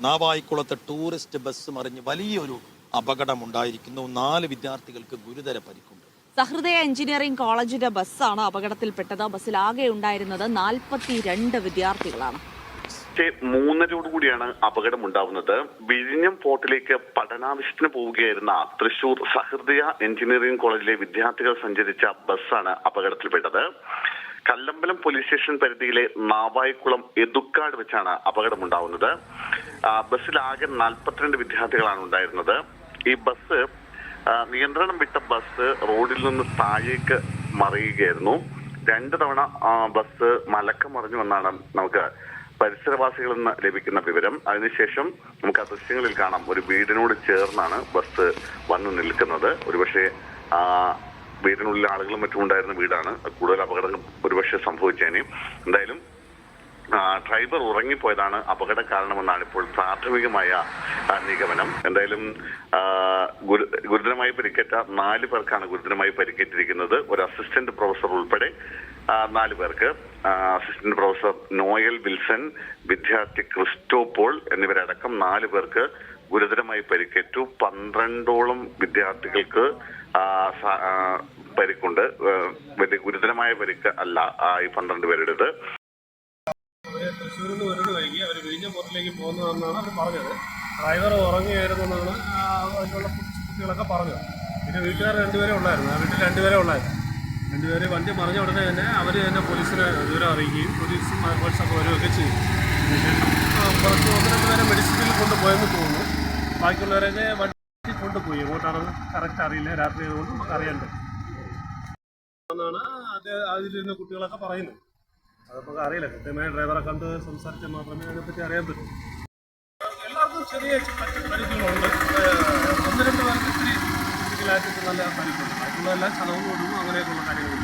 നാവായിക്കുളത്തെ tourist bus മറിഞ്ഞ് വലിയൊരു അപകടമുണ്ടായിരിക്കുന്നു. 4 വിദ്യാർത്ഥികൾക്ക് ഗുരുതര പരിക്കുണ്ട്. സഹൃദയ എഞ്ചിനീയറിംഗ് കോളേജിന്റെ ബസ്സാണ് അപകടത്തിൽപ്പെട്ടത്. ബസ്സിലാകെ ഉണ്ടായിരുന്നത് 42 വിദ്യാർത്ഥികളാണ്. 3:30 അപകടം ഉണ്ടാവുന്നത്. വിഴിഞ്ഞം പോർട്ടിലേക്ക് പഠനാവശ്യത്തിന് പോവുകയായിരുന്ന തൃശൂർ സഹൃദയ എഞ്ചിനീയറിംഗ് കോളേജിലെ വിദ്യാർത്ഥികൾ സഞ്ചരിച്ച ബസ്സാണ് അപകടത്തിൽപ്പെട്ടത്. കല്ലമ്പലം പോലീസ് സ്റ്റേഷൻ പരിധിയിലെ നാവായിക്കുളം എതുക്കാട് വെച്ചാണ് അപകടമുണ്ടാവുന്നത്. ബസ്സിലാകെ 42 വിദ്യാർത്ഥികളാണ് ഉണ്ടായിരുന്നത്. ഈ ബസ് നിയന്ത്രണം വിട്ട ബസ് റോഡിൽ നിന്ന് താഴേക്ക് മറിയുകയായിരുന്നു. 2 തവണ ബസ് മലക്കം മറിഞ്ഞുവെന്നാണ് നമുക്ക് പരിസരവാസികളിൽ നിന്ന് ലഭിക്കുന്ന വിവരം. അതിനുശേഷം നമുക്ക് ആ ദൃശ്യങ്ങളിൽ കാണാം, ഒരു വീടിനോട് ചേർന്നാണ് ബസ് വന്നു നിൽക്കുന്നത്. ഒരുപക്ഷെ വീടിനുള്ളിൽ ആളുകളും മറ്റും ഉണ്ടായിരുന്ന വീടാണ്. കൂടുതൽ അപകടങ്ങൾ ഒരുപക്ഷെ സംഭവിച്ചേനെ. എന്തായാലും ഡ്രൈവർ ഉറങ്ങിപ്പോയതാണ് അപകട കാരണമെന്നാണ് ഇപ്പോൾ പ്രാഥമികമായ നിഗമനം. എന്തായാലും ഗുരുതരമായി പരിക്കേറ്റ 4 പേർക്കാണ് ഗുരുതരമായി പരിക്കേറ്റിരിക്കുന്നത്. ഒരു അസിസ്റ്റന്റ് പ്രൊഫസർ ഉൾപ്പെടെ 4 പേർക്ക്. അസിസ്റ്റന്റ് പ്രൊഫസർ നോയൽ വിൽസൺ, വിദ്യാർത്ഥി ക്രിസ്റ്റോപോൾ എന്നിവരടക്കം 4 പേർക്ക് ഗുരുതരമായി പരിക്കേറ്റു. 12ഓളം വിദ്യാർത്ഥികൾക്ക് പരിക്കുണ്ട്. വലിയ ഗുരുതരമായ പരിക്ക് അല്ല ഈ 12 പേരുടേത്. തൃശ്ശൂരിൽ നിന്ന് വരുന്ന വൈകി അവർ വിഴിഞ്ഞം പോർട്ടിലേക്ക് പോകുന്നതെന്നാണ് അവർ പറഞ്ഞത്. ഡ്രൈവർ ഉറങ്ങിയായിരുന്നെന്നാണ് അതിനുള്ള കുട്ടികളൊക്കെ പറഞ്ഞത്. പിന്നെ വീട്ടുകാർ 2 പേരെ ഉള്ളായിരുന്നു. ആ വീട്ടിൽ 2 പേരെ ഉള്ളായിരുന്നു. 2 പേര് വണ്ടി മറിഞ്ഞ ഉടനെ തന്നെ അവർ തന്നെ പോലീസിനെ വിവരം അറിയിക്കുകയും പോലീസും ഫയർഫോഴ്സൊക്കെ വരികയൊക്കെ ചെയ്തു. കുറച്ച് 1-2 പേരെ മെഡിസിനിൽ കൊണ്ടുപോയെന്ന് തോന്നുന്നു. ബാക്കിയുള്ളവരെ വണ്ടി കൊണ്ടുപോയി. എങ്ങോട്ടാണെന്ന് കറക്റ്റ് അറിയില്ല. രാത്രി ആയതുകൊണ്ട് നമുക്ക് അറിയണ്ടേ എന്നാണ് അതിലിരുന്ന കുട്ടികളൊക്കെ പറയുന്നത്. അതപ്പോൾ അറിയില്ല. കൃത്യമായ ഡ്രൈവറെ കണ്ട് സംസാരിച്ചാൽ മാത്രമേ അതിനെപ്പറ്റി അറിയാൻ പറ്റൂ. എല്ലാവർക്കും ചെറിയ പരിക്കുകളുണ്ട്. 1-2 പേർക്ക് ഇത്തിരി ഫിസിക്കലായിട്ട് നല്ല പരിക്കുണ്ട്. ബാക്കിയുള്ളതെല്ലാം ചതവ് കൊടുക്കും, അങ്ങനെയൊക്കെയുള്ള കാര്യങ്ങൾ.